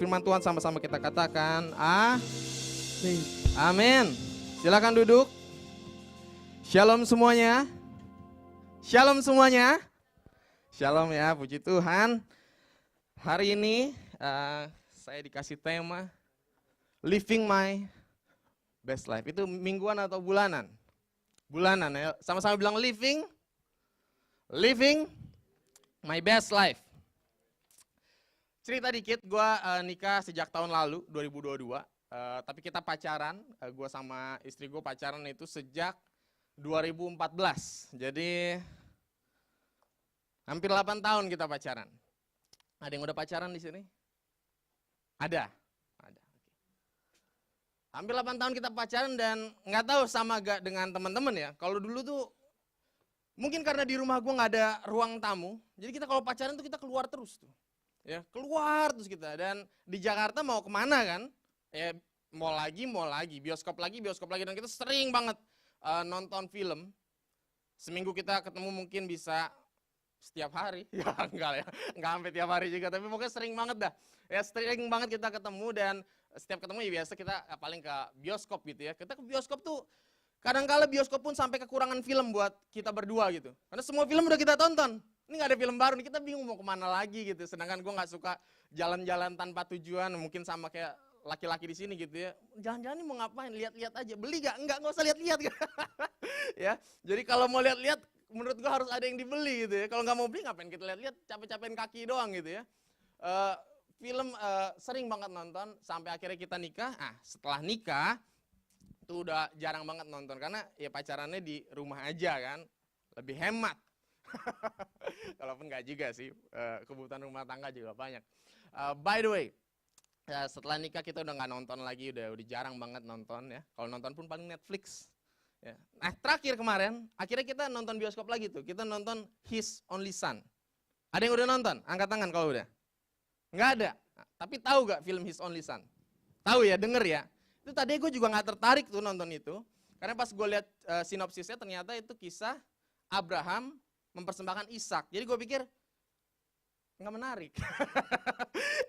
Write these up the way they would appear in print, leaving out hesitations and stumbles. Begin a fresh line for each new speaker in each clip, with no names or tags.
firman Tuhan sama-sama kita katakan, amin. Silakan duduk. Shalom semuanya. Shalom semuanya. Shalom ya, puji Tuhan. Hari ini saya dikasih tema Living My Best Life. Itu mingguan atau bulanan? Bulanan ya. Sama-sama bilang living my best life. Cerita dikit, gue nikah sejak tahun lalu, 2022. Tapi kita pacaran, gue sama istri gue pacaran itu sejak 2014. Jadi hampir 8 tahun kita pacaran. Ada yang udah pacaran di sini? Ada. Hampir 8 tahun kita pacaran dan nggak tahu sama gak dengan teman-teman ya. Kalau dulu tuh mungkin karena di rumah gue nggak ada ruang tamu, jadi kita kalau pacaran tuh kita keluar terus tuh. Ya, keluar terus kita, dan di Jakarta mau kemana kan, ya mau lagi, bioskop lagi, dan kita sering banget nonton film. Seminggu kita ketemu mungkin bisa setiap hari, ya enggak sampai tiap hari juga, tapi pokoknya sering banget dah, ya sering banget kita ketemu, dan setiap ketemu ya biasa kita paling ke bioskop gitu ya. Kita ke bioskop tuh, kadang-kala bioskop pun sampai kekurangan film buat kita berdua gitu, karena semua film udah kita tonton. Ini gak ada film baru nih, kita bingung mau kemana lagi gitu. Sedangkan gue gak suka jalan-jalan tanpa tujuan, mungkin sama kayak laki-laki di sini gitu ya. Jalan-jalan ini mau ngapain, lihat-lihat aja. Beli gak? Enggak usah lihat-lihat. Ya, jadi kalau mau lihat-lihat, menurut gue harus ada yang dibeli gitu ya. Kalau gak mau beli, ngapain kita lihat-lihat, capek-capekin kaki doang gitu ya. Film sering banget nonton, sampai akhirnya kita nikah. Setelah nikah, itu udah jarang banget nonton, karena ya pacarannya di rumah aja kan, lebih hemat. Walaupun nggak juga sih, kebutuhan rumah tangga juga banyak. By the way, setelah nikah kita udah nggak nonton lagi, udah jarang banget nonton ya. Kalau nonton pun paling Netflix. Ya. Nah terakhir kemarin, akhirnya kita nonton bioskop lagi tuh. Kita nonton His Only Son. Ada yang udah nonton? Angkat tangan kalau udah. Nggak ada. Nah, tapi tahu nggak film His Only Son? Tahu ya, denger ya. Itu tadi gue juga nggak tertarik tuh nonton itu, karena pas gue lihat sinopsisnya ternyata itu kisah Abraham mempersembahkan Ishak. Jadi gue pikir nggak menarik.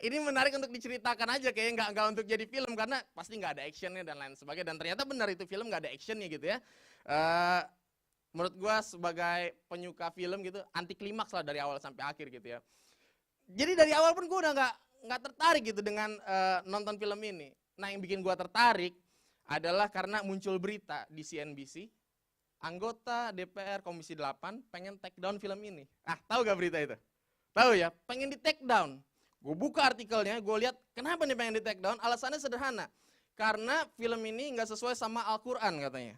Ini menarik untuk diceritakan aja, kayaknya nggak untuk jadi film, karena pasti nggak ada actionnya dan lain sebagainya. Dan ternyata benar itu film nggak ada actionnya gitu ya. Menurut gue sebagai penyuka film gitu, anti klimaks lah dari awal sampai akhir gitu ya. Jadi dari awal pun gue udah nggak tertarik gitu dengan nonton film ini. Nah yang bikin gue tertarik adalah karena muncul berita di CNBC. Anggota DPR Komisi 8 pengen take down film ini. Tahu gak berita itu? Tahu ya, pengen di take down. Gue buka artikelnya, gue lihat kenapa nih pengen di take down. Alasannya sederhana, karena film ini nggak sesuai sama Al-Quran katanya.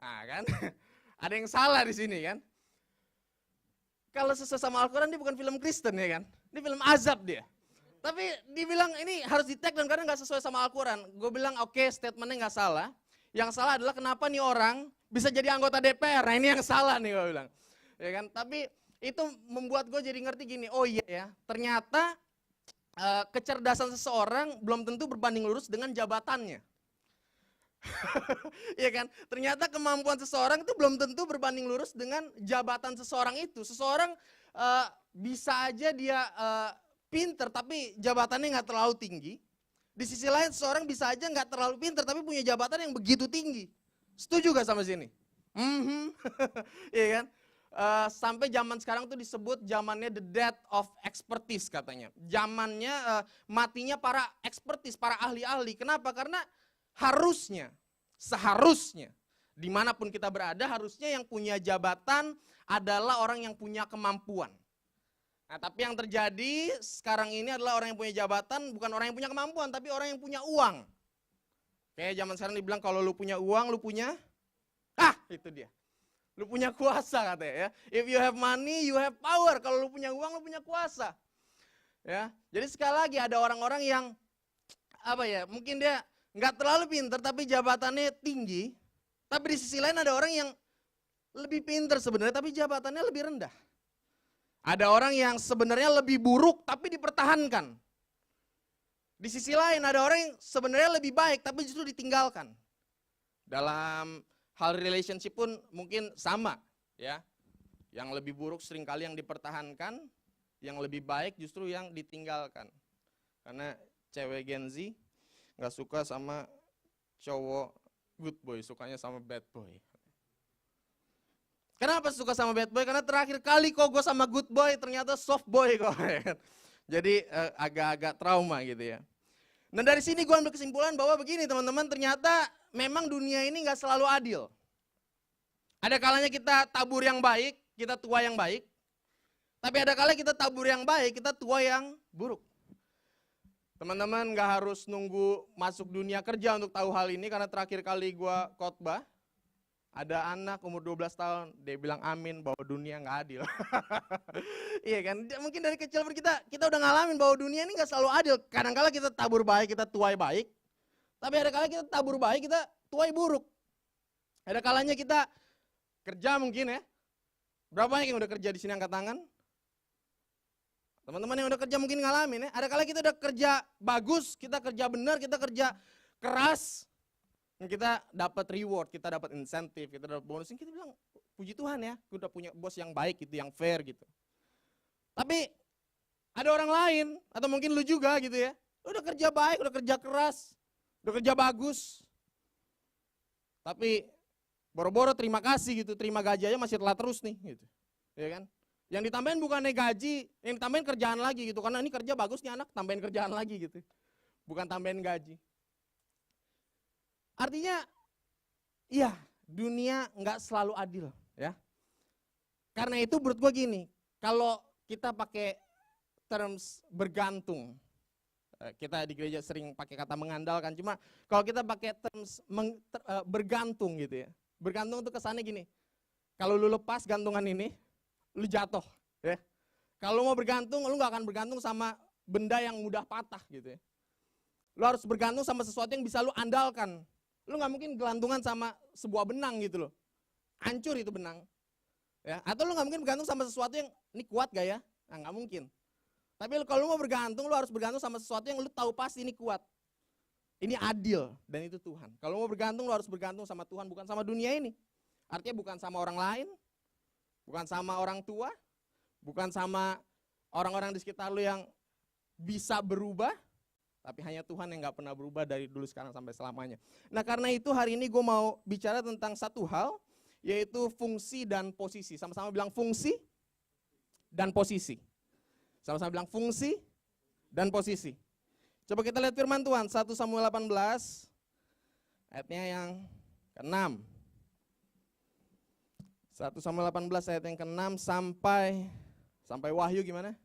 Kan, ada yang salah di sini kan. Kalau sesuai sama Al-Quran, dia bukan film Kristen ya kan. Ini film azab dia. Tapi dibilang ini harus di take down karena nggak sesuai sama Al-Quran. Gue bilang oke, statementnya nggak salah. Yang salah adalah kenapa nih orang bisa jadi anggota DPR. Nah ini yang salah nih gue bilang. Ya kan? Tapi itu membuat gue jadi ngerti gini, oh iya ya, ternyata kecerdasan seseorang belum tentu berbanding lurus dengan jabatannya. Iya kan? Ternyata kemampuan seseorang itu belum tentu berbanding lurus dengan jabatan seseorang itu. Seseorang bisa aja dia pinter tapi jabatannya nggak terlalu tinggi. Di sisi lain seseorang bisa aja nggak terlalu pinter tapi punya jabatan yang begitu tinggi. Setuju gak sama sini? Iya kan? Sampai zaman sekarang tuh disebut zamannya the death of expertise katanya. Zamannya matinya para expertise, para ahli-ahli. Kenapa? Karena seharusnya dimanapun kita berada, harusnya yang punya jabatan adalah orang yang punya kemampuan. Nah tapi yang terjadi sekarang ini adalah orang yang punya jabatan bukan orang yang punya kemampuan, tapi orang yang punya uang. Kayak zaman sekarang dibilang kalau lu punya uang, lu punya, itu dia. Lu punya kuasa katanya ya. If you have money, you have power. Kalau lu punya uang, lu punya kuasa. Ya. Jadi sekali lagi ada orang-orang yang mungkin dia nggak terlalu pinter tapi jabatannya tinggi. Tapi di sisi lain ada orang yang lebih pinter sebenarnya tapi jabatannya lebih rendah. Ada orang yang sebenarnya lebih buruk tapi dipertahankan. Di sisi lain ada orang yang sebenarnya lebih baik tapi justru ditinggalkan. Dalam hal relationship pun mungkin sama ya. Yang lebih buruk seringkali yang dipertahankan, yang lebih baik justru yang ditinggalkan. Karena cewek Gen Z nggak suka sama cowok good boy, sukanya sama bad boy. Kenapa suka sama bad boy? Karena terakhir kali kok gue sama good boy ternyata soft boy kok. Jadi agak-agak trauma gitu ya. Nah dari sini gue ambil kesimpulan bahwa begini teman-teman, ternyata memang dunia ini nggak selalu adil. Ada kalanya kita tabur yang baik, kita tua yang baik. Tapi ada kalanya kita tabur yang baik, kita tua yang buruk. Teman-teman nggak harus nunggu masuk dunia kerja untuk tahu hal ini, karena terakhir kali gue khotbah, ada anak umur 12 tahun, dia bilang amin bahwa dunia nggak adil. Iya kan, mungkin dari kecil kita udah ngalamin bahwa dunia ini nggak selalu adil. Kadang-kala kita tabur baik, kita tuai baik. Tapi ada kalanya kita tabur baik, kita tuai buruk. Ada kalanya kita kerja mungkin ya. Berapa banyak yang udah kerja di sini angkat tangan? Teman-teman yang udah kerja mungkin ngalamin ya. Ada kalanya kita udah kerja bagus, kita kerja benar, kita kerja keras. Kita dapat reward, kita dapat insentif, kita dapat bonus. Kita bilang, puji Tuhan ya, kita udah punya bos yang baik gitu, yang fair gitu. Tapi ada orang lain, atau mungkin lu juga gitu ya. Lu udah kerja baik, udah kerja keras, udah kerja bagus. Tapi boro-boro terima kasih gitu, terima gaji aja masih telat terus nih gitu. Ya kan? Yang ditambahin bukannya gaji, yang ditambahin kerjaan lagi gitu. Karena ini kerja bagus nih anak, tambahin kerjaan lagi gitu. Bukan tambahin gaji. Artinya, iya dunia nggak selalu adil ya. Karena itu menurut gue gini, kalau kita pakai terms bergantung, kita di gereja sering pakai kata mengandalkan, cuma kalau kita pakai terms bergantung gitu ya. Bergantung itu kesannya gini, kalau lu lepas gantungan ini, lu jatuh ya. Kalau mau bergantung, lu nggak akan bergantung sama benda yang mudah patah gitu ya. Lu harus bergantung sama sesuatu yang bisa lu andalkan. Lu nggak mungkin gelantungan sama sebuah benang gitu loh. Hancur itu benang. Ya, atau lu nggak mungkin bergantung sama sesuatu yang ini kuat gak ya? Nah, nggak mungkin. Tapi kalau lu mau bergantung, lu harus bergantung sama sesuatu yang lu tahu pasti ini kuat. Ini adil dan itu Tuhan. Kalau mau bergantung, lu harus bergantung sama Tuhan, bukan sama dunia ini. Artinya bukan sama orang lain, bukan sama orang tua, bukan sama orang-orang di sekitar lu yang bisa berubah. Tapi hanya Tuhan yang gak pernah berubah dari dulu sekarang sampai selamanya. Nah karena itu hari ini gue mau bicara tentang satu hal, yaitu fungsi dan posisi. Sama-sama bilang fungsi dan posisi. Sama-sama bilang fungsi dan posisi. Coba kita lihat firman Tuhan, 1 Samuel 18, ayatnya yang ke-6. 1 Samuel 18 ayat yang ke-6 sampai Wahyu gimana?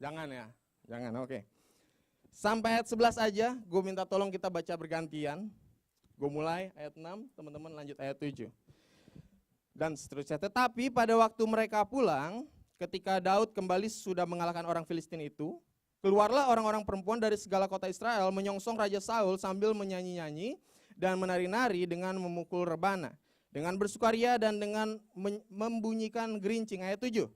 Jangan ya, jangan, oke. Sampai ayat 11 aja, gue minta tolong kita baca bergantian. Gue mulai ayat 6, teman-teman lanjut ayat 7. Dan seterusnya, tetapi pada waktu mereka pulang, ketika Daud kembali sudah mengalahkan orang Filistin itu, keluarlah orang-orang perempuan dari segala kota Israel menyongsong Raja Saul sambil menyanyi-nyanyi dan menari-nari dengan memukul rebana, dengan bersukaria dan dengan membunyikan gerincing. Ayat 7.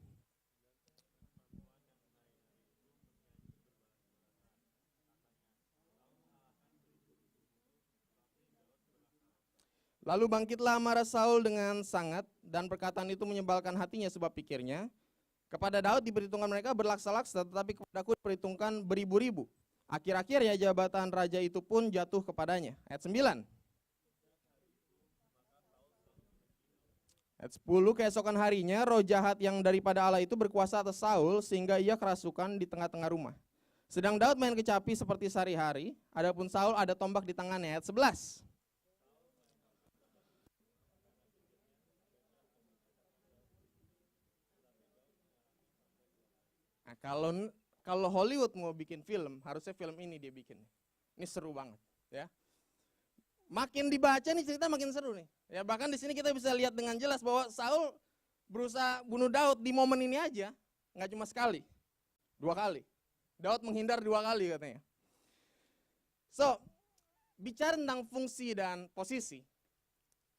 Lalu bangkitlah amarah Saul dengan sangat, dan perkataan itu menyebalkan hatinya sebab pikirnya, kepada Daud diperhitungkan mereka berlaksa-laksa, tetapi kepadaku diperhitungkan beribu-ribu. Akhir-akhir ya jabatan raja itu pun jatuh kepadanya. Ayat 9. Ayat 10, keesokan harinya roh jahat yang daripada Allah itu berkuasa atas Saul, sehingga ia kerasukan di tengah-tengah rumah. Sedang Daud main kecapi seperti sehari-hari, adapun Saul ada tombak di tangannya. Ayat 11. Nah, kalau Hollywood mau bikin film, harusnya film ini dia bikin. Ini seru banget, ya. Makin dibaca nih cerita makin seru nih. Ya, bahkan di sini kita bisa lihat dengan jelas bahwa Saul berusaha bunuh Daud di momen ini aja, nggak cuma sekali, 2 kali. Daud menghindar 2 kali katanya. So, bicara tentang fungsi dan posisi,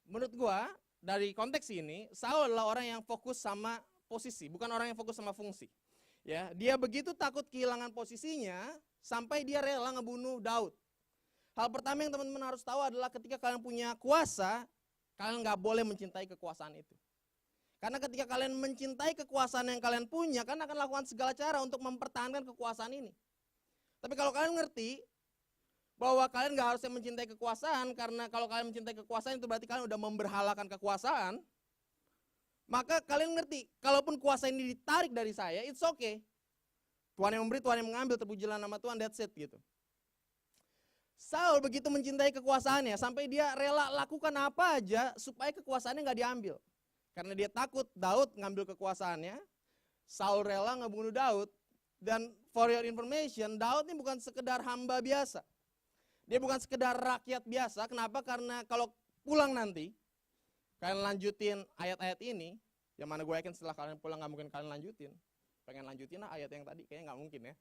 menurut gua dari konteks ini, Saul adalah orang yang fokus sama posisi, bukan orang yang fokus sama fungsi. Ya, dia begitu takut kehilangan posisinya sampai dia rela ngebunuh Daud. Hal pertama yang teman-teman harus tahu adalah ketika kalian punya kuasa, kalian nggak boleh mencintai kekuasaan itu. Karena ketika kalian mencintai kekuasaan yang kalian punya, kalian akan lakukan segala cara untuk mempertahankan kekuasaan ini. Tapi kalau kalian ngerti bahwa kalian gak harusnya mencintai kekuasaan, karena kalau kalian mencintai kekuasaan itu berarti kalian udah memberhalakan kekuasaan, maka kalian ngerti, kalaupun kuasa ini ditarik dari saya, it's okay. Tuhan yang memberi, Tuhan yang mengambil, terpujilah nama Tuhan, that's it gitu. Saul begitu mencintai kekuasaannya, sampai dia rela lakukan apa aja supaya kekuasaannya gak diambil. Karena dia takut Daud ngambil kekuasaannya, Saul rela ngebunuh Daud. Dan for your information, Daud ini bukan sekedar hamba biasa. Dia bukan sekedar rakyat biasa. Kenapa? Karena kalau pulang nanti, kalian lanjutin ayat-ayat ini, yang mana gue yakin setelah kalian pulang gak mungkin kalian lanjutin. Pengen lanjutin ayat yang tadi, kayaknya gak mungkin ya.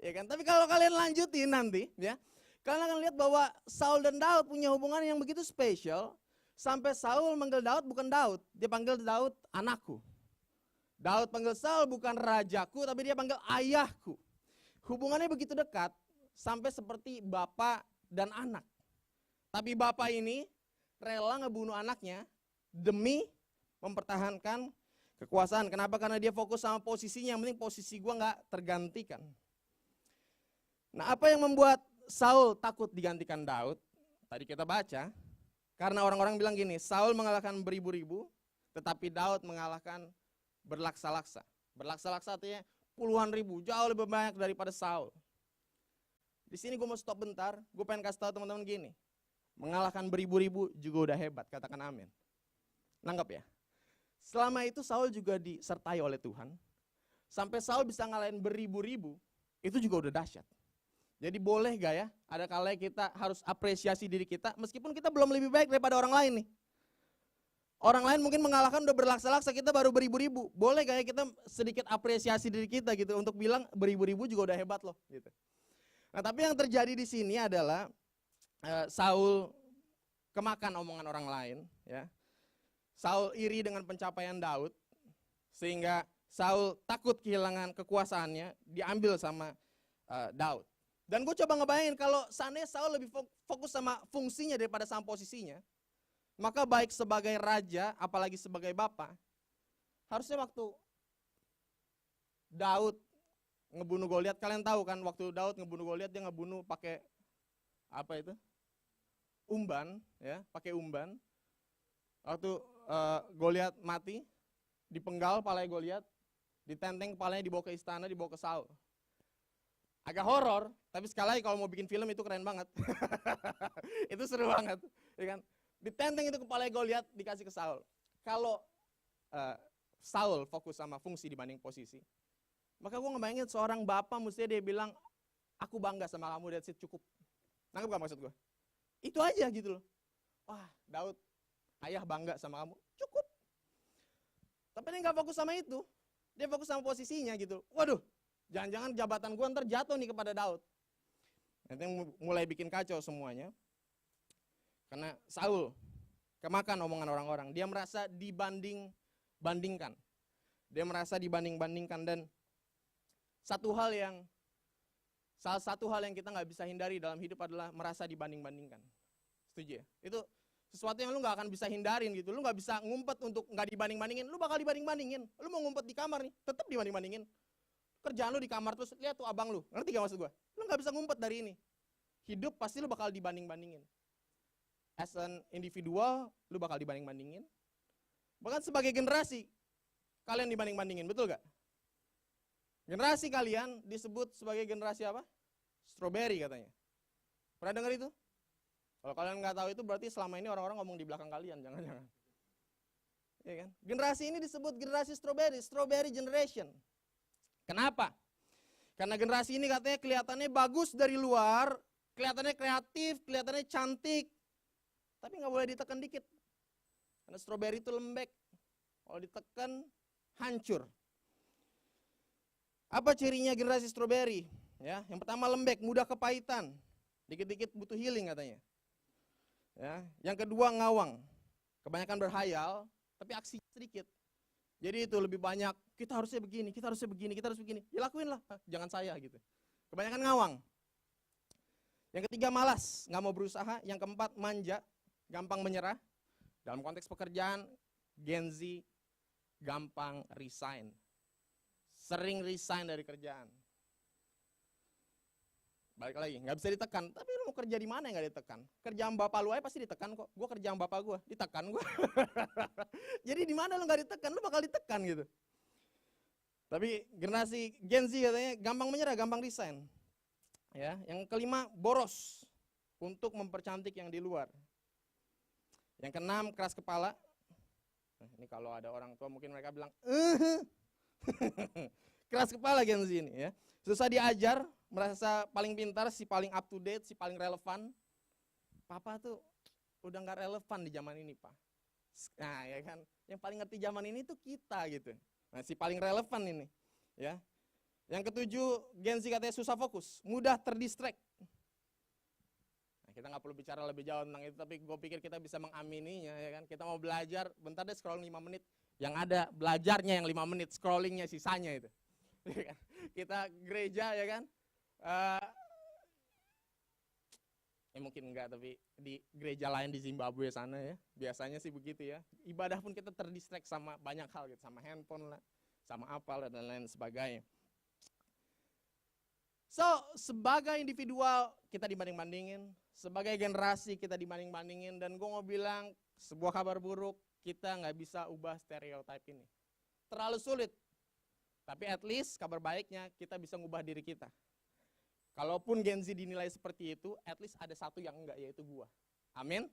Ya kan? Tapi kalau kalian lanjutin nanti, ya, kalian akan lihat bahwa Saul dan Daud punya hubungan yang begitu spesial. Sampai Saul manggil Daud bukan Daud, dia panggil Daud anakku. Daud panggil Saul bukan rajaku, tapi dia panggil ayahku. Hubungannya begitu dekat, sampai seperti bapak dan anak. Tapi bapak ini rela ngebunuh anaknya demi mempertahankan kekuasaan. Kenapa? Karena dia fokus sama posisinya, yang penting posisi gua nggak tergantikan. Nah, apa yang membuat Saul takut digantikan Daud? Tadi kita baca, karena orang-orang bilang gini, Saul mengalahkan beribu-ribu, tetapi Daud mengalahkan berlaksa-laksa. Berlaksa-laksa artinya puluhan ribu, jauh lebih banyak daripada Saul. Di sini gue mau stop bentar, gue pengen kasih tahu teman-teman gini, mengalahkan beribu-ribu juga udah hebat, katakan amin. Nanggap ya. Selama itu Saul juga disertai oleh Tuhan, sampai Saul bisa ngalahin beribu-ribu, itu juga udah dahsyat. Jadi boleh gak ya, ada kalanya kita harus apresiasi diri kita, meskipun kita belum lebih baik daripada orang lain nih. Orang lain mungkin mengalahkan udah berlaksa-laksa, kita baru beribu-ribu. Boleh gak ya kita sedikit apresiasi diri kita gitu, untuk bilang beribu-ribu juga udah hebat loh gitu. Nah, tapi yang terjadi di sini adalah Saul kemakan omongan orang lain, ya. Saul iri dengan pencapaian Daud, sehingga Saul takut kehilangan kekuasaannya, diambil sama Daud. Dan gue coba ngebayangin kalau seandainya Saul lebih fokus sama fungsinya daripada sama posisinya, maka baik sebagai raja, apalagi sebagai bapak, harusnya waktu Daud ngebunuh Goliat, kalian tahu kan waktu Daud ngebunuh Goliat, dia ngebunuh pakai apa itu? Umban, ya, pakai umban. Waktu Goliat mati, dipenggal kepalanya Goliat, ditenteng kepalanya, dibawa ke istana, dibawa ke Saul. Agak horor, tapi sekali lagi kalau mau bikin film itu keren banget. Itu seru banget, ya kan? Ditenteng itu kepalanya Goliat, dikasih ke Saul. Kalau Saul fokus sama fungsi dibanding posisi, maka gue ngebayangin seorang bapak mestinya dia bilang, aku bangga sama kamu, that's it, cukup. Nangkep gak maksud gue? Itu aja gitu loh. Wah, Daud, ayah bangga sama kamu, cukup. Tapi dia gak fokus sama itu, dia fokus sama posisinya gitu. Waduh, jangan-jangan jabatan gue ntar jatuh nih kepada Daud. Nanti mulai bikin kacau semuanya. Karena Saul kemakan omongan orang-orang, dia merasa dibanding-bandingkan. Dia merasa dibanding-bandingkan, dan salah satu hal yang kita nggak bisa hindari dalam hidup adalah merasa dibanding-bandingkan. Setuju ya? Itu sesuatu yang lu nggak akan bisa hindarin gitu. Lu nggak bisa ngumpet untuk nggak dibanding-bandingin. Lu bakal dibanding-bandingin. Lu mau ngumpet di kamar nih, tetap dibanding-bandingin. Kerjaan lu di kamar terus, lihat tuh abang lu. Ngerti gak maksud gue? Lu nggak bisa ngumpet dari ini. Hidup pasti lu bakal dibanding-bandingin. As an individual, lu bakal dibanding-bandingin. Bahkan sebagai generasi, kalian dibanding-bandingin, betul gak? Generasi kalian disebut sebagai generasi apa? Strawberry katanya. Pernah dengar itu? Kalau kalian nggak tahu itu berarti selama ini orang-orang ngomong di belakang kalian, jangan-jangan. Ya kan? Generasi ini disebut generasi strawberry, strawberry generation. Kenapa? Karena generasi ini katanya kelihatannya bagus dari luar, kelihatannya kreatif, kelihatannya cantik, tapi nggak boleh ditekan dikit. Karena strawberry itu lembek, kalau ditekan hancur. Apa cirinya generasi strawberry? Ya, yang pertama lembek, mudah kepahitan, dikit-dikit butuh healing katanya. Ya, yang kedua ngawang, kebanyakan berhayal, tapi aksi sedikit. Jadi itu lebih banyak, kita harusnya begini, kita harusnya begini, kita harus begini. Ya lakuin lah, jangan saya gitu. Kebanyakan ngawang. Yang ketiga malas, nggak mau berusaha. Yang keempat manja, gampang menyerah. Dalam konteks pekerjaan, Gen Z gampang resign. Sering resign dari kerjaan. Balik lagi, nggak bisa ditekan. Tapi lu mau kerja di mana yang nggak ditekan? Kerjaan bapak lu aja pasti ditekan kok. Gue kerjaan bapak gue, ditekan gue. Jadi di mana lu nggak ditekan, lu bakal ditekan gitu. Tapi generasi Gen Z katanya gampang menyerah, gampang resign. Ya, yang kelima boros untuk mempercantik yang di luar. Yang keenam keras kepala. Nah, ini kalau ada orang tua mungkin mereka bilang, keras kepala Gen Z ini ya. Susah diajar, merasa paling pintar, si paling up to date, si paling relevan. Papa tuh udah nggak relevan di zaman ini, Pak. Nah, ya kan, yang paling ngerti zaman ini tuh kita gitu. Nah, si paling relevan ini, ya. Yang ketujuh, Gen Z katanya susah fokus, mudah terdistract. Nah, kita nggak perlu bicara lebih jauh tentang itu, tapi gue pikir kita bisa mengamininya, ya kan. Kita mau belajar, bentar deh scroll 5 menit. Yang ada belajarnya yang 5 menit, scrollingnya sisanya itu. Kita gereja ya kan, mungkin enggak, tapi di gereja lain di Zimbabwe sana ya, biasanya sih begitu ya. Ibadah pun kita terdistract sama banyak hal gitu, sama handphone lah, sama apa dan lain sebagainya. So, sebagai individual kita dibanding-bandingin, sebagai generasi kita dibanding-bandingin, dan gue mau bilang sebuah kabar buruk, kita nggak bisa ubah stereotip ini. Terlalu sulit. Tapi at least kabar baiknya kita bisa ngubah diri kita. Kalaupun Gen Z dinilai seperti itu, at least ada satu yang enggak, yaitu gua. Amin?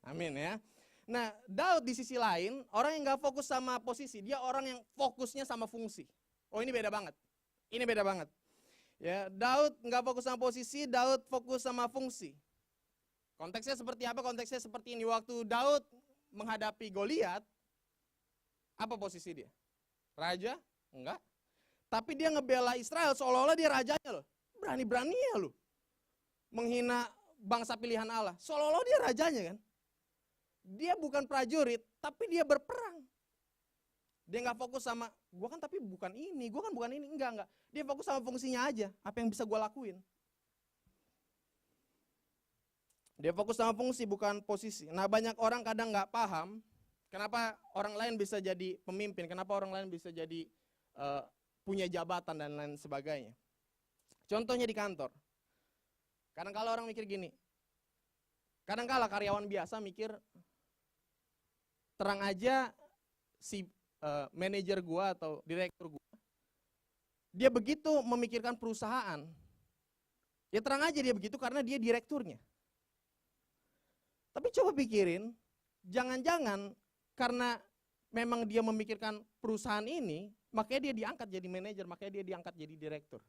Amin ya. Nah, Daud di sisi lain, orang yang gak fokus sama posisi, dia orang yang fokusnya sama fungsi. Oh, ini beda banget. Ini beda banget. Ya, Daud gak fokus sama posisi, Daud fokus sama fungsi. Konteksnya seperti apa? Konteksnya seperti ini. Waktu Daud menghadapi Goliat, apa posisi dia? Raja? Enggak. Tapi dia ngebela Israel seolah-olah dia rajanya loh. Berani-beraninya loh. Menghina bangsa pilihan Allah. Seolah-olah dia rajanya kan. Dia bukan prajurit, tapi dia berperang. Dia nggak fokus sama, gua kan tapi bukan ini, gua kan bukan ini. Enggak. Dia fokus sama fungsinya aja. Apa yang bisa gua lakuin. Dia fokus sama fungsi, bukan posisi. Nah, banyak orang kadang nggak paham, kenapa orang lain bisa jadi pemimpin, kenapa orang lain bisa jadi punya jabatan dan lain sebagainya. Contohnya di kantor. Kadang-kala orang mikir gini. Kadang-kala karyawan biasa mikir, terang aja si manajer gua atau direktur gua, dia begitu memikirkan perusahaan. Ya terang aja dia begitu karena dia direkturnya. Tapi coba pikirin, jangan-jangan karena memang dia memikirkan perusahaan ini, makanya dia diangkat jadi manajer, makanya dia diangkat jadi direktur.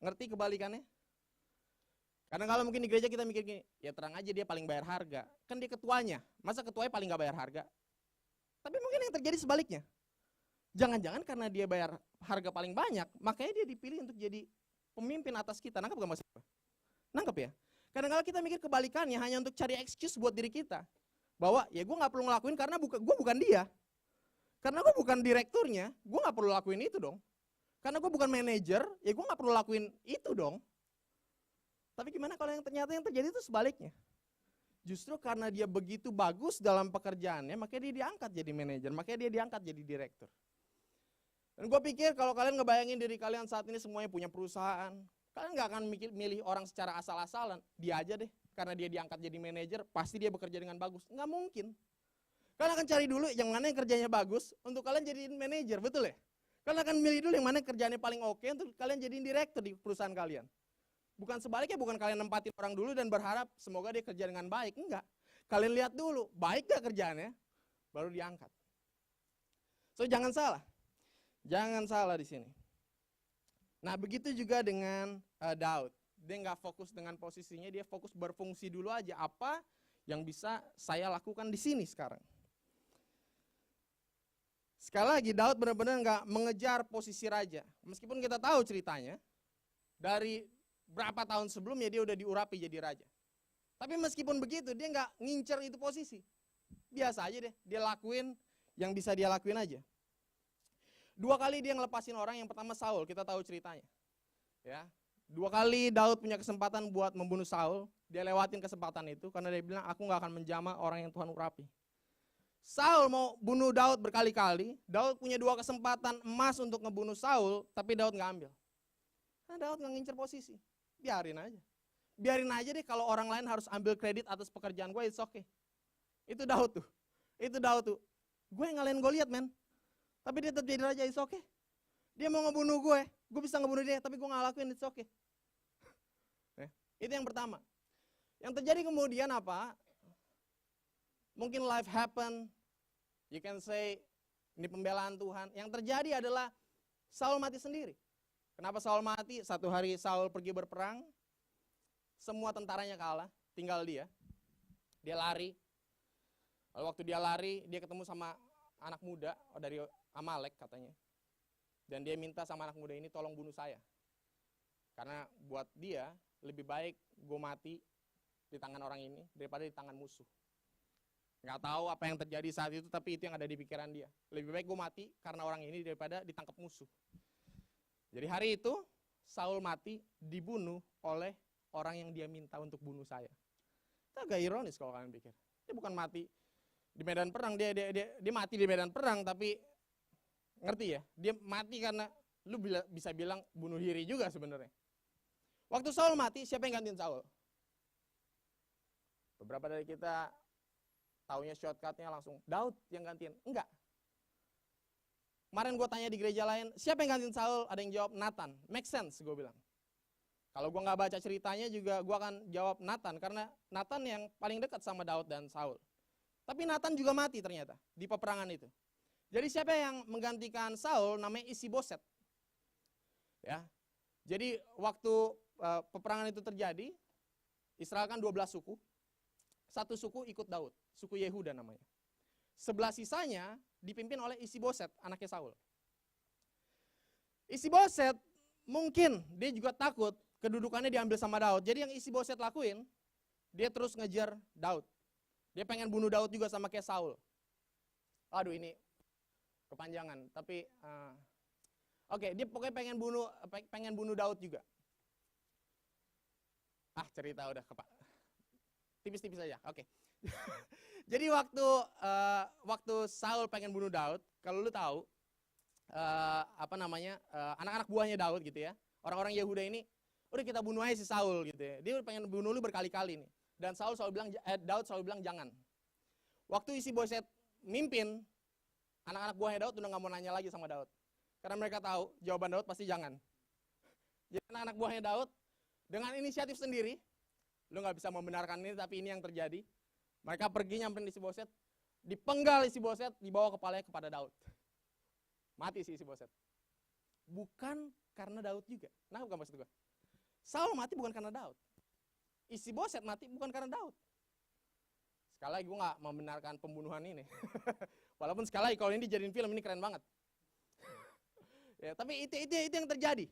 Ngerti kebalikannya? Karena kalau mungkin di gereja kita mikir gini, ya terang aja dia paling bayar harga. Kan dia ketuanya, masa ketuanya paling gak bayar harga? Tapi mungkin yang terjadi sebaliknya. Jangan-jangan karena dia bayar harga paling banyak, makanya dia dipilih untuk jadi pemimpin atas kita. Nangkep gak Mas? Nangkep ya? Kadang-kadang kita mikir kebalikannya hanya untuk cari excuse buat diri kita. Bahwa ya gue gak perlu ngelakuin karena gue bukan dia. Karena gue bukan direkturnya, gue gak perlu lakuin itu dong. Karena gue bukan manajer, ya gue gak perlu lakuin itu dong. Tapi gimana kalau yang ternyata yang terjadi itu sebaliknya? Justru karena dia begitu bagus dalam pekerjaannya, makanya dia diangkat jadi manajer, makanya dia diangkat jadi direktur. Dan gue pikir kalau kalian ngebayangin diri kalian saat ini semuanya punya perusahaan, kalian gak akan milih orang secara asal-asalan, dia aja deh. Karena dia diangkat jadi manajer, pasti dia bekerja dengan bagus. Nggak mungkin. Kalian akan cari dulu yang mana yang kerjanya bagus untuk kalian jadiin manajer, betul ya? Kalian akan milih dulu yang mana kerjanya paling oke untuk kalian jadiin direktur di perusahaan kalian. Bukan sebaliknya, bukan kalian nempatin orang dulu dan berharap semoga dia kerja dengan baik. Enggak. Kalian lihat dulu, baik gak kerjaannya, baru diangkat. So jangan salah. Jangan salah di sini. Nah begitu juga dengan Daud. Dia nggak fokus dengan posisinya, dia fokus berfungsi dulu aja. Apa yang bisa saya lakukan di sini sekarang? Sekali lagi, Daud benar-benar nggak mengejar posisi raja. Meskipun kita tahu ceritanya, dari berapa tahun sebelumnya dia udah diurapi jadi raja. Tapi meskipun begitu, dia nggak ngincer itu posisi. Biasa aja deh, dia lakuin yang bisa dia lakuin aja. 2 kali dia ngelepasin orang, yang pertama Saul, kita tahu ceritanya. Ya. 2 kali Daud punya kesempatan buat membunuh Saul, dia lewatin kesempatan itu karena dia bilang aku gak akan menjamah orang yang Tuhan urapi. Saul mau bunuh Daud berkali-kali, Daud punya 2 kesempatan emas untuk ngebunuh Saul, tapi Daud gak ambil. Karena Daud nggak ngincer posisi. Biarin aja. Biarin aja deh kalau orang lain harus ambil kredit atas pekerjaan gue, it's okay. Itu Daud tuh. Itu Daud tuh. Gue ngalahin Goliat, men. Tapi dia tetap jadi raja, it's okay. Dia mau ngebunuh gue bisa ngebunuh dia, tapi gue nggak lakuin, it's okay. Itu yang pertama. Yang terjadi kemudian apa? Mungkin life happen, you can say, ini pembelaan Tuhan. Yang terjadi adalah Saul mati sendiri. Kenapa Saul mati? Satu hari Saul pergi berperang, semua tentaranya kalah, tinggal dia. Dia lari. Lalu waktu dia lari, dia ketemu sama anak muda dari Amalek katanya. Dan dia minta sama anak muda ini, tolong bunuh saya. Karena buat dia, lebih baik gue mati di tangan orang ini daripada di tangan musuh. Nggak tahu apa yang terjadi saat itu, tapi itu yang ada di pikiran dia. Lebih baik gue mati karena orang ini daripada ditangkap musuh. Jadi hari itu, Saul mati dibunuh oleh orang yang dia minta untuk bunuh saya. Itu agak ironis kalau kalian pikir. Dia bukan mati di medan perang, dia mati di medan perang, tapi ngerti ya, dia mati karena lu bisa bilang bunuh diri juga sebenarnya. Waktu Saul mati, siapa yang gantiin Saul? Beberapa dari kita taunya shortcutnya langsung Daud yang gantiin. Enggak. Kemarin gue tanya di gereja lain, siapa yang gantiin Saul? Ada yang jawab Nathan. Make sense gue bilang. Kalau gue nggak baca ceritanya juga gue akan jawab Nathan, karena Nathan yang paling dekat sama Daud dan Saul. Tapi Nathan juga mati ternyata di peperangan itu. Jadi siapa yang menggantikan Saul? Namanya Isiboset. Ya. Jadi waktu peperangan itu terjadi, Israel kan 12 suku. Satu suku ikut Daud, suku Yehuda namanya. 11 sisanya dipimpin oleh Isiboset, anaknya Saul. Isiboset mungkin dia juga takut kedudukannya diambil sama Daud. Jadi yang Isiboset lakuin, dia terus ngejar Daud. Dia pengen bunuh Daud juga sama kayak Saul. Aduh ini kepanjangan, tapi oke, dia pokoknya pengen bunuh Daud juga. Cerita udah tipis-tipis aja. Oke. Jadi waktu Saul pengen bunuh Daud, kalau lu tahu anak-anak buahnya Daud gitu ya. Orang-orang Yehuda ini, udah kita bunuh aja si Saul gitu ya. Dia pengen bunuh lu berkali-kali nih. Dan Daud selalu bilang jangan. Waktu Isiboset mimpin, anak-anak buahnya Daud udah nggak mau nanya lagi sama Daud. Karena mereka tahu jawaban Daud pasti jangan. Jadi anak-anak buahnya Daud dengan inisiatif sendiri, lu nggak bisa membenarkan ini, tapi ini yang terjadi. Mereka pergi nyamperin Isiboset, dipenggal Isiboset, dibawa kepalanya kepada Daud. Mati si Isiboset. Bukan karena Daud juga. Nah, bukan maksud gue. Saul mati bukan karena Daud. Isiboset mati bukan karena Daud. Sekali lagi gue nggak membenarkan pembunuhan ini. Walaupun sekali lagi kalau ini dijadiin film ini keren banget. Ya, tapi itu yang terjadi.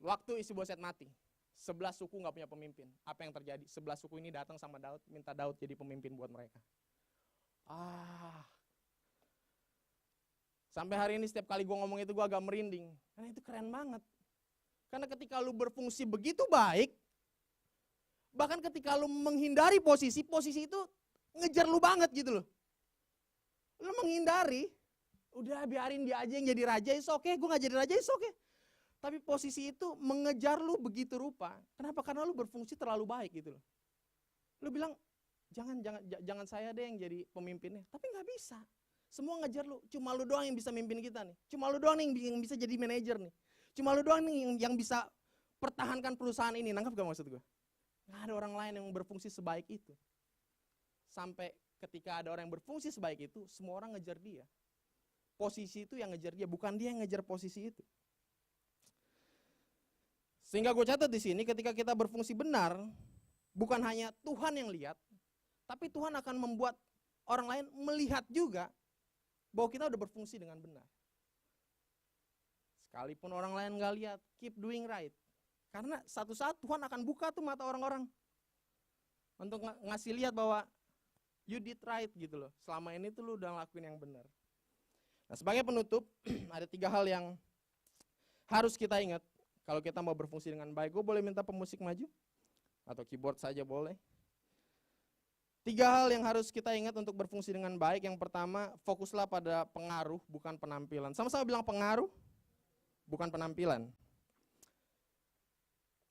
Waktu Isiboset mati, 11 suku nggak punya pemimpin. Apa yang terjadi? 11 suku ini datang sama Daud, minta Daud jadi pemimpin buat mereka. Sampai hari ini setiap kali gue ngomong itu gue agak merinding. Karena itu keren banget. Karena ketika lu berfungsi begitu baik, bahkan ketika lu menghindari posisi itu ngejar lu banget gitu loh. Lu menghindari, udah biarin dia aja yang jadi raja, is okay, gue gak jadi raja, is okay. Tapi posisi itu mengejar lu begitu rupa. Kenapa? Karena lu berfungsi terlalu baik gitu loh. Lu bilang, jangan saya deh yang jadi pemimpinnya. Tapi gak bisa. Semua ngejar lu. Cuma lu doang yang bisa mimpin kita nih. Cuma lu doang yang bisa jadi manajer nih. Cuma lu doang nih yang bisa pertahankan perusahaan ini. Nangkep gak maksud gue? Gak ada orang lain yang berfungsi sebaik itu. Sampai ketika ada orang yang berfungsi sebaik itu, semua orang ngejar dia. Posisi itu yang ngejar dia, bukan dia yang ngejar posisi itu. Sehingga gue catat di sini, ketika kita berfungsi benar, bukan hanya Tuhan yang lihat, tapi Tuhan akan membuat orang lain melihat juga bahwa kita udah berfungsi dengan benar. Sekalipun orang lain nggak lihat, keep doing right. Karena satu saat Tuhan akan buka tuh mata orang-orang untuk ngasih lihat bahwa you did right gitu loh. Selama ini tuh lu udah ngelakuin yang benar. Nah, sebagai penutup, ada 3 hal yang harus kita ingat kalau kita mau berfungsi dengan baik. Gue boleh minta pemusik maju? Atau keyboard saja boleh. 3 hal yang harus kita ingat untuk berfungsi dengan baik. Yang pertama, fokuslah pada pengaruh, bukan penampilan. Sama-sama bilang pengaruh, bukan penampilan.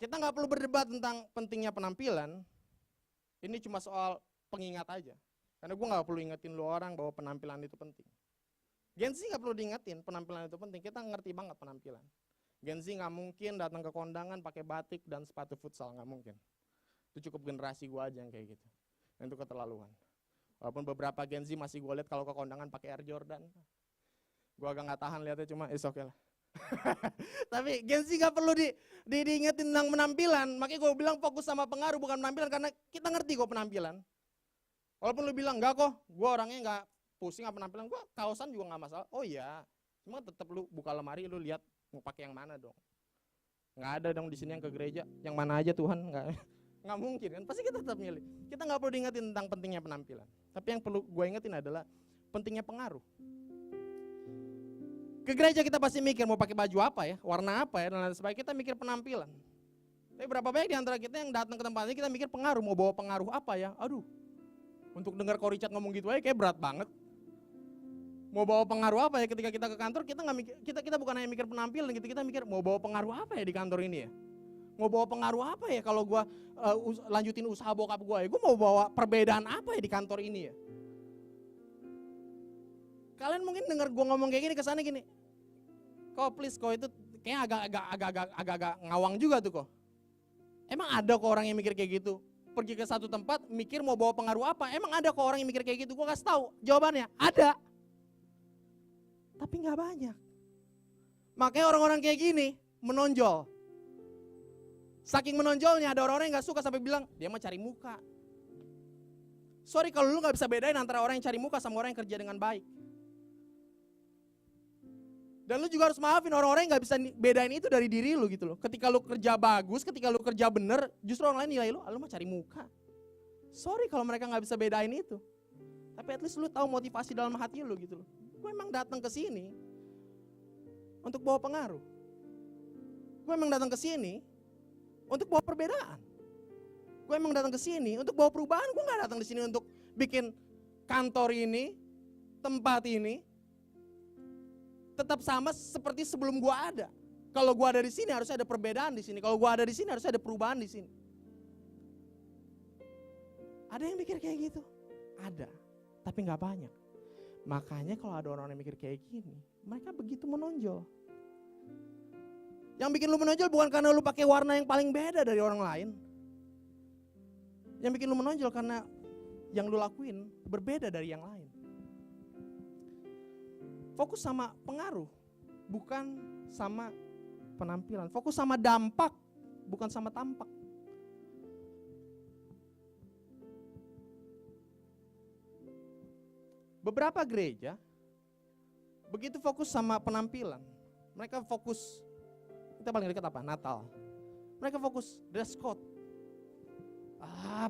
Kita nggak perlu berdebat tentang pentingnya penampilan. Ini cuma soal pengingat aja. Karena gue nggak perlu ingetin lu orang bahwa penampilan itu penting. Gen Z nggak perlu diingetin penampilan itu penting. Kita ngerti banget penampilan. Gen Z nggak mungkin datang ke kondangan pakai batik dan sepatu futsal, nggak mungkin. Itu cukup generasi gue aja yang kayak gitu. Dan itu keterlaluan. Walaupun beberapa Gen Z masih gue lihat kalau ke kondangan pakai Air Jordan. Gue agak nggak tahan lihatnya, cuma is okay lah. Tapi Gen Z gak perlu diingetin tentang penampilan. Makanya gue bilang fokus sama pengaruh bukan penampilan. Karena kita ngerti kok penampilan. Walaupun lu bilang enggak kok, gue orangnya gak pusing sama penampilan. Gue kaosan juga gak masalah. Oh iya, cuma tetap lu buka lemari lu lihat mau pakai yang mana dong. Gak ada dong di sini yang ke gereja. Yang mana aja Tuhan, nggak mungkin kan. Pasti kita tetap milih. Kita gak perlu diingetin tentang pentingnya penampilan. Tapi yang perlu gue ingetin adalah pentingnya pengaruh. Ke gereja kita pasti mikir mau pakai baju apa ya, warna apa ya, dan lain sebagainya. Kita mikir penampilan. Tapi berapa banyak di antara kita yang datang ke tempat ini kita mikir pengaruh, mau bawa pengaruh apa ya? Aduh, untuk dengar Ko Richard ngomong gitu aja kayak berat banget. Mau bawa pengaruh apa ya ketika kita ke kantor, kita nggak mikir, kita bukan hanya mikir penampilan gitu, kita mikir mau bawa pengaruh apa ya di kantor ini ya? Mau bawa pengaruh apa ya kalau gue lanjutin usaha bokap gue ya? Gue mau bawa perbedaan apa ya di kantor ini ya? Kalian mungkin dengar gue ngomong kayak gini kesana gini, kok please kok itu kayaknya agak ngawang juga tuh kok. Emang ada kok orang yang mikir kayak gitu? Pergi ke satu tempat mikir mau bawa pengaruh apa? Emang ada kok orang yang mikir kayak gitu? Gue kasih tahu jawabannya, ada. Tapi nggak banyak. Makanya orang-orang kayak gini menonjol. Saking menonjolnya ada orang-orang yang nggak suka sampai bilang dia mah cari muka. Sorry kalau lu nggak bisa bedain antara orang yang cari muka sama orang yang kerja dengan baik. Dan lu juga harus maafin orang-orang yang gak bisa bedain itu dari diri lu gitu loh. Ketika lu kerja bagus, ketika lu kerja bener, justru orang lain nilai lu mah cari muka. Sorry kalau mereka gak bisa bedain itu. Tapi at least lu tahu motivasi dalam hati lu gitu loh. Gue emang datang ke sini untuk bawa pengaruh. Gue emang datang ke sini untuk bawa perbedaan. Gue emang datang ke sini untuk bawa perubahan. Gue gak datang di sini untuk bikin kantor ini, tempat ini tetap sama seperti sebelum gua ada. Kalau gua ada di sini harusnya ada perbedaan di sini. Kalau gua ada di sini harusnya ada perubahan di sini. Ada yang mikir kayak gitu? Ada, tapi nggak banyak. Makanya kalau ada orang yang mikir kayak gini, mereka begitu menonjol. Yang bikin lu menonjol bukan karena lu pakai warna yang paling beda dari orang lain. Yang bikin lu menonjol karena yang lu lakuin berbeda dari yang lain. Fokus sama pengaruh, bukan sama penampilan. Fokus sama dampak, bukan sama tampak. Beberapa gereja begitu fokus sama penampilan. Mereka fokus, kita paling dekat apa? Natal. Mereka fokus dress code.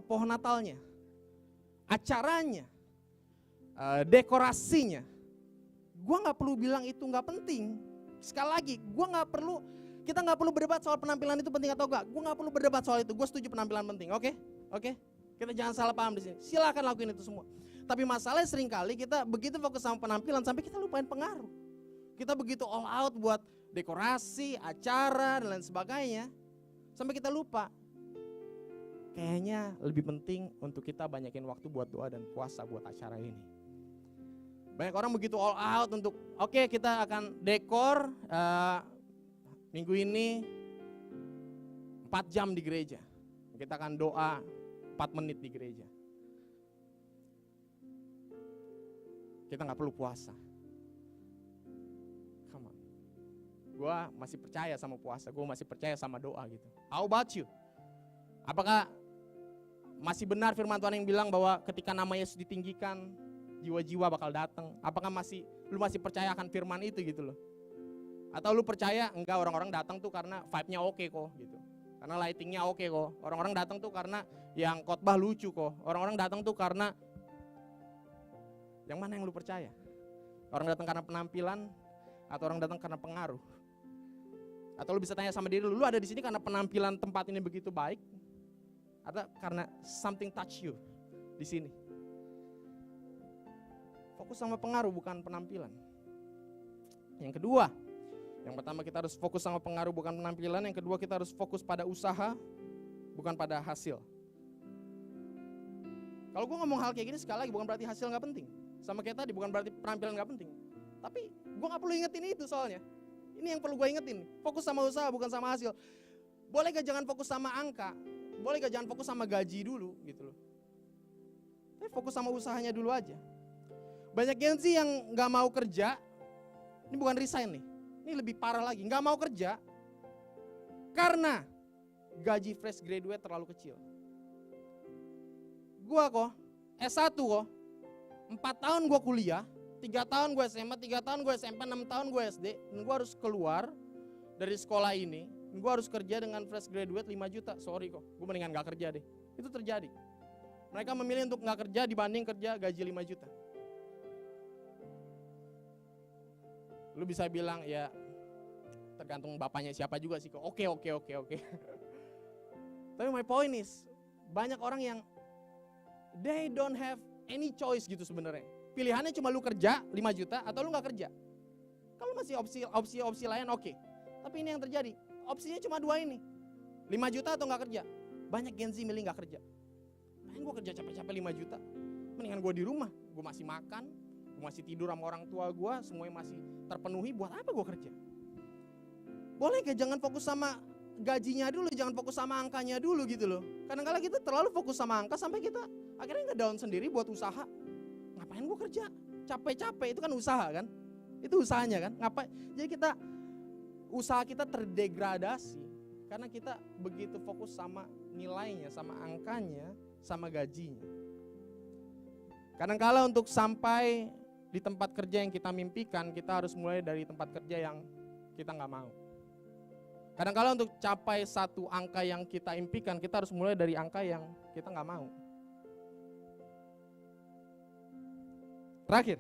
Pohon Natalnya, acaranya, dekorasinya. Gue gak perlu bilang itu gak penting. Sekali lagi, kita gak perlu berdebat soal penampilan itu penting atau enggak. Gue gak perlu berdebat soal itu, gue setuju penampilan penting, oke? Kita jangan salah paham di sini. Silakan lakuin itu semua. Tapi masalahnya seringkali kita begitu fokus sama penampilan sampai kita lupain pengaruh. Kita begitu all out buat dekorasi, acara, dan lain sebagainya. Sampai kita lupa. Kayaknya lebih penting untuk kita banyakin waktu buat doa dan puasa buat acara ini. Banyak orang begitu all out untuk kita akan dekor minggu ini 4 jam di gereja. Kita akan doa 4 menit di gereja. Kita gak perlu puasa. Come on. Gue masih percaya sama puasa, gue masih percaya sama doa gitu. How about you? Apakah masih benar firman Tuhan yang bilang bahwa ketika nama Yesus ditinggikan, jiwa-jiwa bakal datang? Apakah lu masih percaya akan firman itu gitu loh? Atau lu percaya enggak, orang-orang datang tuh karena vibe-nya oke kok gitu. Karena lighting-nya oke kok. Orang-orang datang tuh karena yang khotbah lucu kok. Orang-orang datang tuh karena yang mana yang lu percaya? Orang datang karena penampilan atau orang datang karena pengaruh? Atau lu bisa tanya sama diri lu ada di sini karena penampilan tempat ini begitu baik? Atau karena something touch you di sini? Fokus sama pengaruh bukan penampilan. Yang kedua, Yang pertama kita harus fokus sama pengaruh bukan penampilan. Yang kedua kita harus fokus pada usaha bukan pada hasil. Kalau gue ngomong hal kayak gini sekali lagi bukan berarti hasil gak penting. Sama kayak tadi bukan berarti penampilan gak penting. Tapi gue gak perlu ingetin itu soalnya. Ini yang perlu gue ingetin. Fokus sama usaha bukan sama hasil. Boleh gak jangan fokus sama angka. Boleh gak jangan fokus sama gaji dulu gitu loh. Tapi fokus sama usahanya dulu aja. Banyak Gen Z yang gak mau kerja. Ini bukan resign nih. Ini lebih parah lagi. Gak mau kerja karena gaji fresh graduate terlalu kecil. Gua kok S1 kok 4 tahun gue kuliah, 3 tahun gue SMA, 3 tahun gue SMP, 6 tahun gue SD, dan gue harus keluar dari sekolah ini, gue harus kerja dengan fresh graduate 5 juta, sorry kok, gue mendingan gak kerja deh. Itu terjadi. Mereka memilih untuk gak kerja dibanding kerja gaji 5 juta. Lu bisa bilang ya tergantung bapaknya siapa juga sih kok, oke. Tapi my point is, banyak orang yang they don't have any choice gitu sebenarnya. Pilihannya cuma lu kerja 5 juta atau lu gak kerja. Kalau masih opsi lain oke. Tapi ini yang terjadi. Opsinya cuma 2 ini. 5 juta atau gak kerja. Banyak Gen Z milih gak kerja. Pengen gue kerja capek-capek 5 juta. Mendingan gue di rumah. Gue masih makan. Gue masih tidur sama orang tua gue. Semuanya masih terpenuhi. Buat apa gue kerja? Boleh gak jangan fokus sama gajinya dulu, jangan fokus sama angkanya dulu gitu loh. Kadang-kadang kita terlalu fokus sama angka sampai kita akhirnya nge-down sendiri buat usaha. Ngapain gue kerja? Capek-capek itu kan usaha kan? Itu usahanya kan? Ngapain? Jadi usaha kita terdegradasi karena kita begitu fokus sama nilainya, sama angkanya, sama gajinya. Kadang-kadang untuk sampai di tempat kerja yang kita mimpikan, kita harus mulai dari tempat kerja yang kita nggak mau. Kadang-kadang untuk capai satu angka yang kita impikan, kita harus mulai dari angka yang kita nggak mau. Terakhir,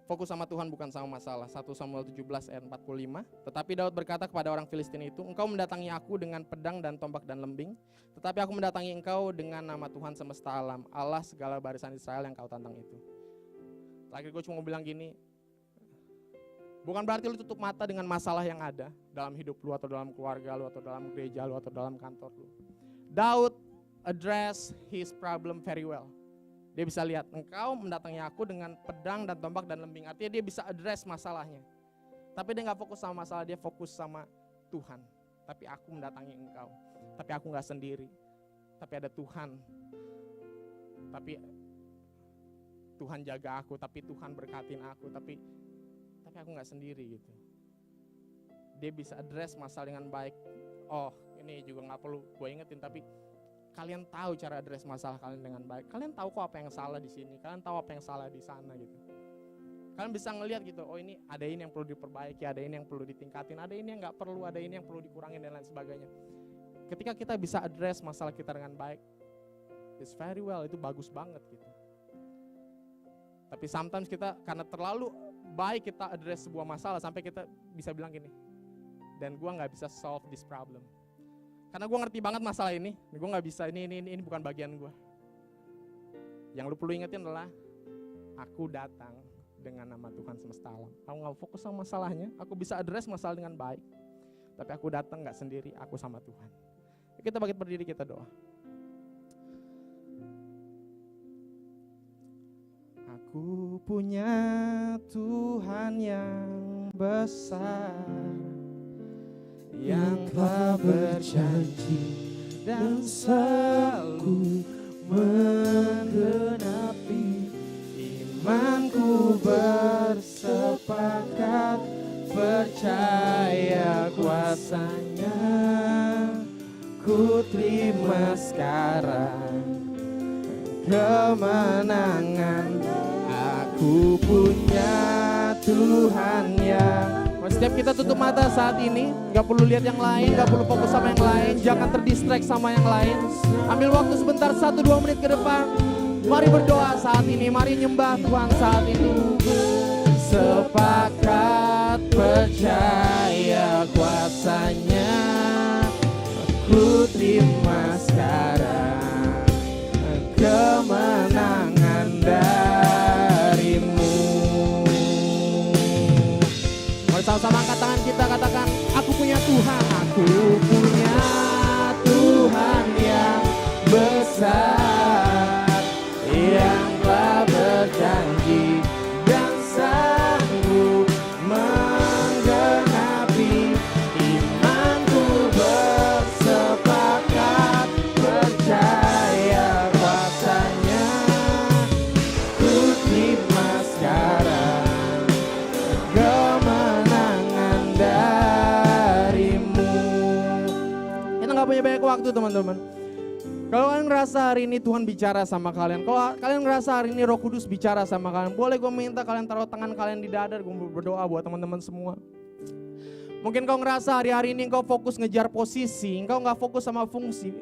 fokus sama Tuhan bukan sama masalah. 1 Samuel 17 ayat 45. Tetapi Daud berkata kepada orang Filistin itu, engkau mendatangi aku dengan pedang dan tombak dan lembing, tetapi aku mendatangi engkau dengan nama Tuhan semesta alam, Allah segala barisan Israel yang kau tantang itu. Terakhir gue cuma mau bilang gini, bukan berarti lu tutup mata dengan masalah yang ada dalam hidup lu atau dalam keluarga lu atau dalam gereja lu atau dalam kantor lu. Daud address his problem very well. Dia bisa lihat, engkau mendatangi aku dengan pedang dan tombak dan lembing. Artinya dia bisa address masalahnya. Tapi dia gak fokus sama masalah, dia fokus sama Tuhan. Tapi aku mendatangi engkau. Tapi aku gak sendiri. Tapi ada Tuhan. Tapi Tuhan jaga aku. Tapi Tuhan berkatin aku. Tapi aku gak sendiri gitu. Dia bisa address masalah dengan baik. Oh ini juga gak perlu gue ingetin, tapi kalian tahu cara address masalah kalian dengan baik. Kalian tahu kok apa yang salah di sini, kalian tahu apa yang salah di sana gitu. Kalian bisa ngelihat gitu, oh ini ada ini yang perlu diperbaiki, ada ini yang perlu ditingkatin, ada ini yang gak perlu, ada ini yang perlu dikurangin dan lain sebagainya. Ketika kita bisa address masalah kita dengan baik, it's very well, itu bagus banget gitu. Tapi sometimes kita karena terlalu baik kita address sebuah masalah sampai kita bisa bilang gini, dan gue gak bisa solve this problem. Karena gue ngerti banget masalah ini, gue gak bisa, ini bukan bagian gue. Yang lu perlu ingetin adalah, aku datang dengan nama Tuhan semesta alam. Aku gak fokus sama masalahnya, aku bisa address masalah dengan baik. Tapi aku datang gak sendiri, aku sama Tuhan. Kita bangkit berdiri, kita doa. Aku punya Tuhan yang besar, yang telah berjanji dan selalu menggenapi. Imanku bersepakat, percaya kuasanya. Ku terima sekarang kemenangan. Aku punya Tuhan yang. Setiap kita tutup mata saat ini, gak perlu lihat yang lain, gak perlu fokus sama yang lain, jangan terdistract sama yang lain. Ambil waktu sebentar, 1-2 menit ke depan. Mari berdoa saat ini, mari nyembah Tuhan saat ini. Sepakat percaya kuasanya, ku terima sekarang kemenangan darimu. Mari sama-sama gak punya banyak waktu teman-teman. Kalau kalian ngerasa hari ini Tuhan bicara sama kalian, kalau kalian ngerasa hari ini Roh Kudus bicara sama kalian, boleh gue minta kalian taruh tangan kalian di dada, gue berdoa buat teman-teman semua. Mungkin kau ngerasa hari-hari ini kau fokus ngejar posisi, kau gak fokus sama fungsi.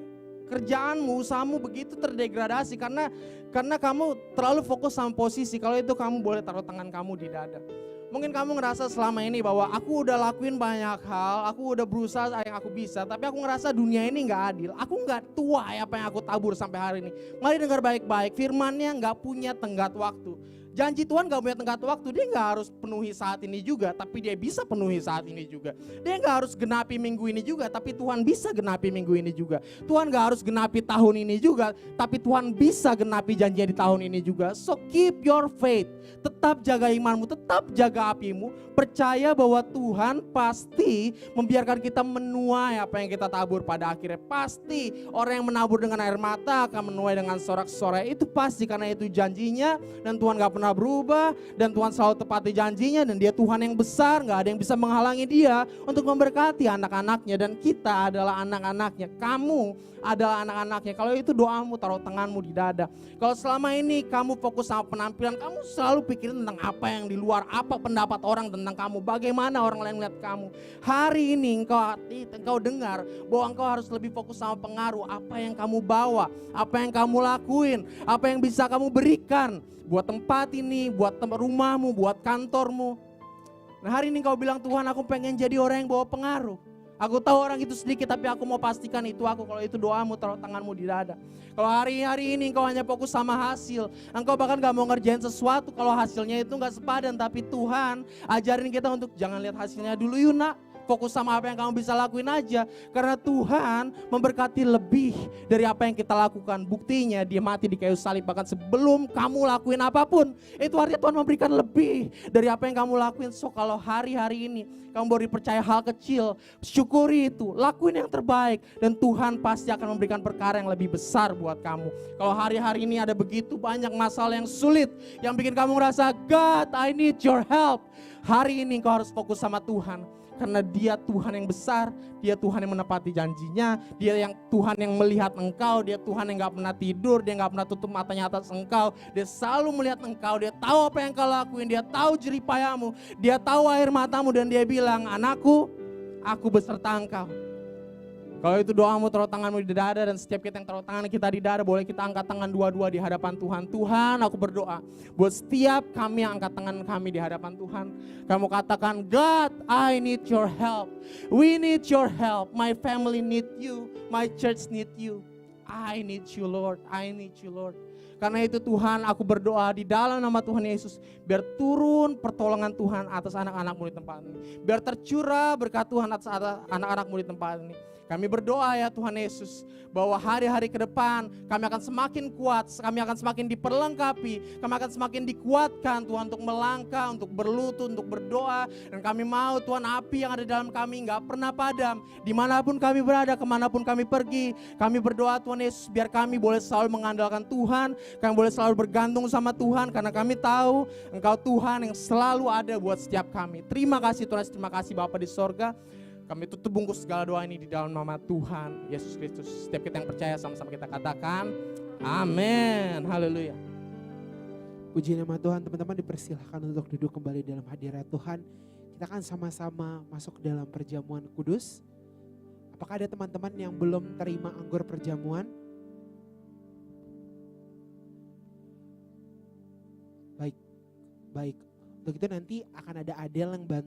Kerjaanmu, usahamu begitu terdegradasi karena kamu terlalu fokus sama posisi. Kalau itu kamu boleh taruh tangan kamu di dada. Mungkin kamu ngerasa selama ini bahwa aku udah lakuin banyak hal, aku udah berusaha yang aku bisa, tapi aku ngerasa dunia ini gak adil. Aku gak tua apa yang aku tabur sampai hari ini. Mari dengar baik-baik, firman-Nya gak punya tenggat waktu. Janji Tuhan gak punya tenggat waktu, dia gak harus penuhi saat ini juga, tapi dia bisa penuhi saat ini juga. Dia gak harus genapi minggu ini juga, tapi Tuhan bisa genapi minggu ini juga. Tuhan gak harus genapi tahun ini juga, tapi Tuhan bisa genapi janjinya di tahun ini juga. So keep your faith, tetap jaga imanmu, tetap jaga apimu. Percaya bahwa Tuhan pasti membiarkan kita menuai apa yang kita tabur pada akhirnya. Pasti orang yang menabur dengan air mata akan menuai dengan sorak-sorai, itu pasti karena itu janjinya dan Tuhan gak pernah berubah dan Tuhan selalu tepati janjinya dan dia Tuhan yang besar, gak ada yang bisa menghalangi dia untuk memberkati anak-anaknya dan kita adalah anak-anaknya, kamu adalah anak-anaknya. Kalau itu doamu, taruh tanganmu di dada. Kalau selama ini kamu fokus sama penampilan, kamu selalu pikirin tentang apa yang di luar, apa pendapat orang tentang kamu, bagaimana orang lain melihat kamu. Hari ini engkau dengar bahwa engkau harus lebih fokus sama pengaruh, apa yang kamu bawa, apa yang kamu lakuin, apa yang bisa kamu berikan buat tempat ini, buat rumahmu, buat kantormu. Nah hari ini kau bilang, Tuhan aku pengen jadi orang yang bawa pengaruh. Aku tahu orang itu sedikit tapi aku mau pastikan itu aku. Kalau itu doamu, taruh tanganmu di dada. Kalau hari-hari ini engkau hanya fokus sama hasil, engkau bahkan gak mau ngerjain sesuatu kalau hasilnya itu gak sepadan. Tapi Tuhan ajarin kita untuk jangan lihat hasilnya dulu yuk nak. Fokus sama apa yang kamu bisa lakuin aja. Karena Tuhan memberkati lebih dari apa yang kita lakukan. Buktinya dia mati di kayu salib. Bahkan sebelum kamu lakuin apapun, itu artinya Tuhan memberikan lebih dari apa yang kamu lakuin. So kalau hari-hari ini kamu baru dipercaya hal kecil, syukuri itu, lakuin yang terbaik. Dan Tuhan pasti akan memberikan perkara yang lebih besar buat kamu. Kalau hari-hari ini ada begitu banyak masalah yang sulit, yang bikin kamu ngerasa, God I need your help. Hari ini kau harus fokus sama Tuhan. Karena dia Tuhan yang besar, dia Tuhan yang menepati janjinya, dia yang Tuhan yang melihat engkau, dia Tuhan yang gak pernah tidur, dia gak pernah tutup matanya atas engkau, dia selalu melihat engkau, dia tahu apa yang kau lakuin, dia tahu jeripayamu, dia tahu air matamu dan dia bilang, anakku, aku beserta engkau. Kalau itu doamu, taruh tanganmu di dada dan setiap kita yang taruh tangan kita di dada, boleh kita angkat tangan dua-dua di hadapan Tuhan. Tuhan, aku berdoa buat setiap kami yang angkat tangan kami di hadapan Tuhan. Kamu katakan, God, I need your help. We need your help. My family need you. My church need you. I need you, Lord. I need you, Lord. Karena itu Tuhan, aku berdoa di dalam nama Tuhan Yesus, biar turun pertolongan Tuhan atas anak-anakmu di tempat ini. Biar tercurah berkat Tuhan atas anak-anakmu di tempat ini. Kami berdoa ya Tuhan Yesus, bahwa hari-hari ke depan kami akan semakin kuat, kami akan semakin diperlengkapi, kami akan semakin dikuatkan Tuhan untuk melangkah, untuk berlutut, untuk berdoa. Dan kami mau Tuhan api yang ada di dalam kami gak pernah padam. Dimanapun kami berada, kemanapun kami pergi, kami berdoa Tuhan Yesus biar kami boleh selalu mengandalkan Tuhan, kami boleh selalu bergantung sama Tuhan, karena kami tahu Engkau Tuhan yang selalu ada buat setiap kami. Terima kasih Tuhan, terima kasih Bapa di sorga. Kami tutup bungkus segala doa ini di dalam nama Tuhan Yesus Kristus. Setiap kita yang percaya sama-sama kita katakan amin. Haleluya.
Puji nama Tuhan. Teman-teman dipersilahkan untuk duduk kembali dalam hadirat Tuhan. Kita akan sama-sama masuk ke dalam perjamuan kudus. Apakah ada teman-teman yang belum terima anggur perjamuan? Baik. Untuk itu nanti akan ada Adel yang bantu